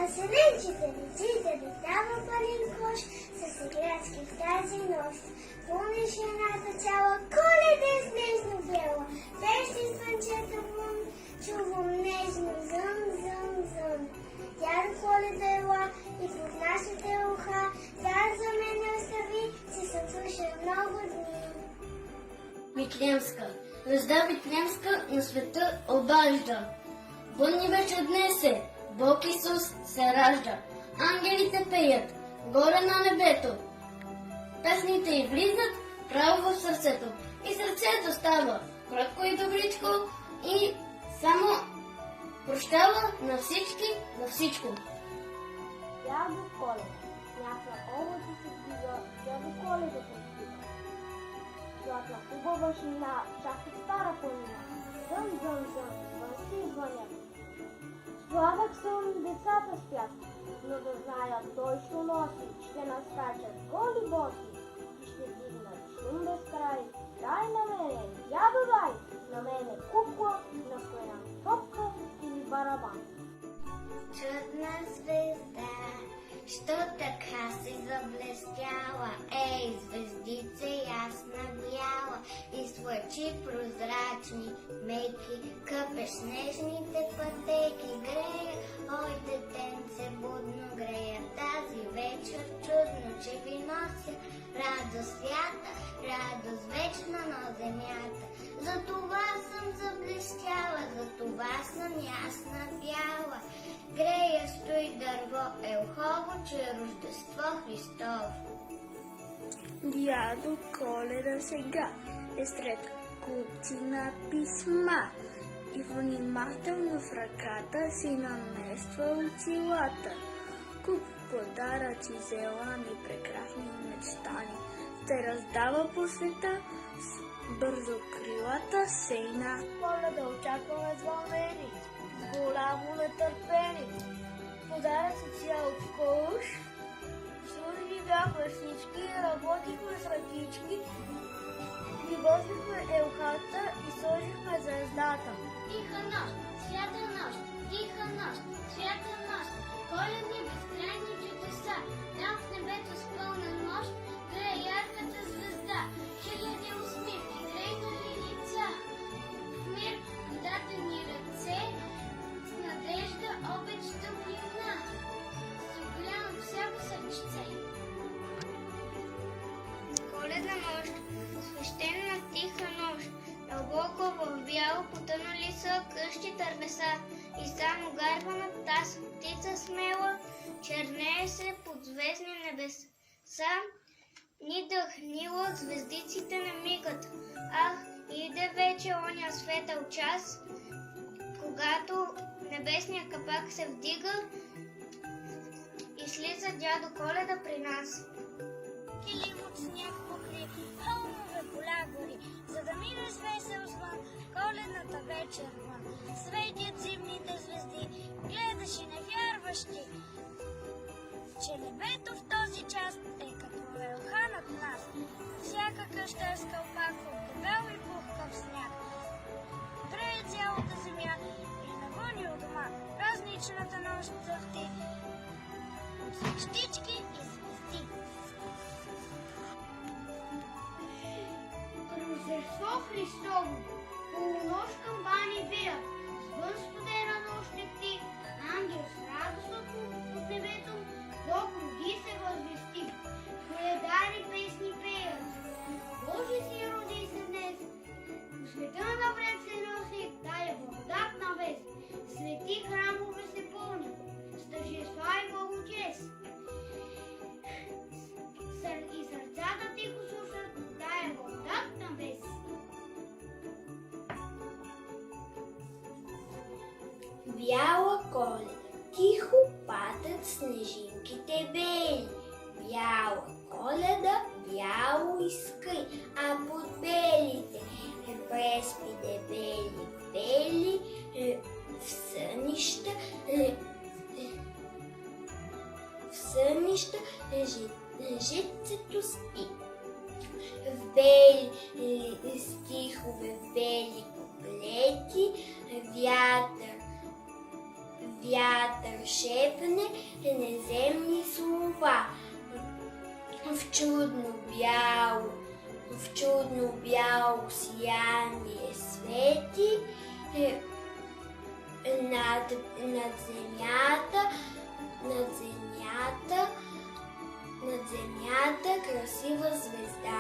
Веселенчите родители дава пълен кош с играчки в тази нощ. Помниш едната цяла Коледа е снежно бяла, пещи слънчето вън, чувам нежно зън, зън, зън. Дядо Коледа ела и под нашите уха, дар за мен остави, че се слуша много дни. Витлемска, звезда Витлемска на света обажда. Бъдни вечер днес е, Бог Исус се ражда. Ангелите пеят, горе на небето. Песните й влизат право в сърцето. И сърцето става кратко и добричко и само прощава на всички, на всичко. Дядо Коледа, някаква облака се вдига, дядо Коледа пристига. Златна хубава шина, чак и стара планина. Зън, зън, зън, звънци звънят. Сладък сън децата спят, но да знаят той ще носи, ще наскачат голи боси и ще дигнат шум без край. Дай на мене, дядо дай, на мене кукла, на стоян топка или барабан. Чудна звезда, що така си заблестяла, ей, звездице ясна бяла, и с лъчи прозрачни, меки, къпеш нежните пътеки, грея, ой, детенце, будно грея, тази вечер чудно, че ви нося радост свята, радост вечна на земята. За това съм заблестяла, за това съм ясна бяла. Грея стои дърво елхово, че е Рождество Христово. Дядо Коледа сега е сред купци на писма и внимателно в ръката си намества очилата. Куп подаръци, зелани, прекрасни мечтани се раздава по света с бързо крилата сейна. Коледа очакваме с вълнени, с голямо нетърпение. Подаръци цял кош, служби бяхме всички, работихме с ръкички, приготвихме елхата и сложихме звездата. Тиха нощ, свята нощ, тиха нощ, свята нощ, коледни безкрайни чудеса, там в небето с пълна нощ, грее ярката звезда, хиляди усмивки, грейнали лица, в мир дадени ръце, с надежда, обич, топлина, се огрява всяко сърчице. Коледна нощ, свещена тиха нощ, дълбоко в бяло потънали са къщи тървеса и само гарвана таз птица смела, чернее се под звездни небеса. Ни дъхнило звездиците не мигат, ах, иде вече оня светъл час, когато небесния капак се вдига и слиза дядо Коледа при нас. Килим от сняг покри, хълмове, поля, гори, за да минеш весел звън, коледната вечер вън. Светят зимните звезди, гледаш и не вярваш ти, че небето в този час е като елха над нас. Всяка къща е с кълпак от дебел и пухкав сняг. Грее цялата земя и навъни у дома, празничната нощ цъфти от свещички и звезди. Рождество Христово, полунощ камбани веят, звън студена нощ лети, ангел с радост от небето, Бог роди се възвести, коледари песни пеят, Божи си роди се днес, по света напред се носи тая благодатна вест, свети храмове се пълнят, с тържества и благочест. И сърцата тихо слушат тая благодатна вест. Бяла Коледа, тихо падат снежинките бели. Бяла Коледа, бяло искай, а под белите преспи дебели, бели в сънища, житцето спи. В бели стихове, в бели куплети, вятър шепне неземни слова. В чудно бяло сияние свети над земята красива звезда.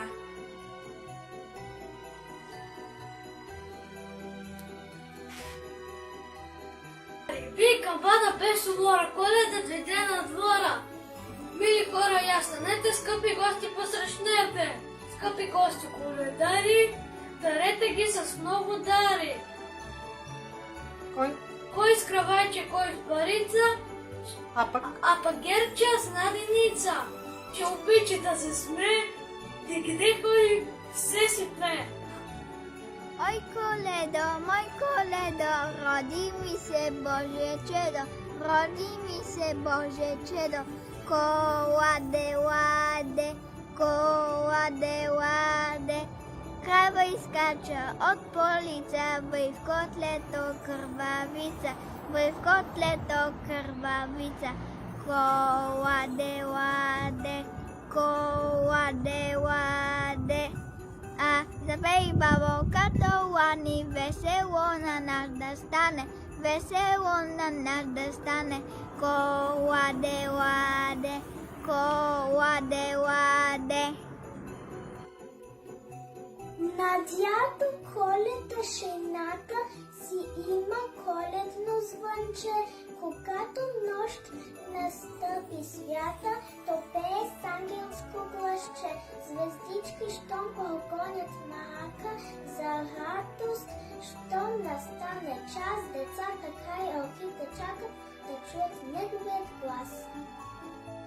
Би камбана без умора, Коледа дойде на двора. Мили хора, я станете, скъпи гости, посрещнете. Скъпи гости, коледари, дарете ги с много дари. Кой с кравайче, кой с парица, а пък герча с наденица. Че обича да се смее, дигде ходи, все си пее. Ой, мой Коледо, роди ми се Божие чедо, роди ми се Божие чедо. Коладе, ладе, крава изкача от полица, в котлето кървавица, коладе. А запей бабо като лани, весело на нас да стане, коладе, ладе. На дядо Коледа жената си има коледно звънче. Когато нощ настъпи свята, то пее с ангелско гласче. Звездички, щом погонят мака, за радост, щом настане час, децата край елките чакат да чуят неговият глас.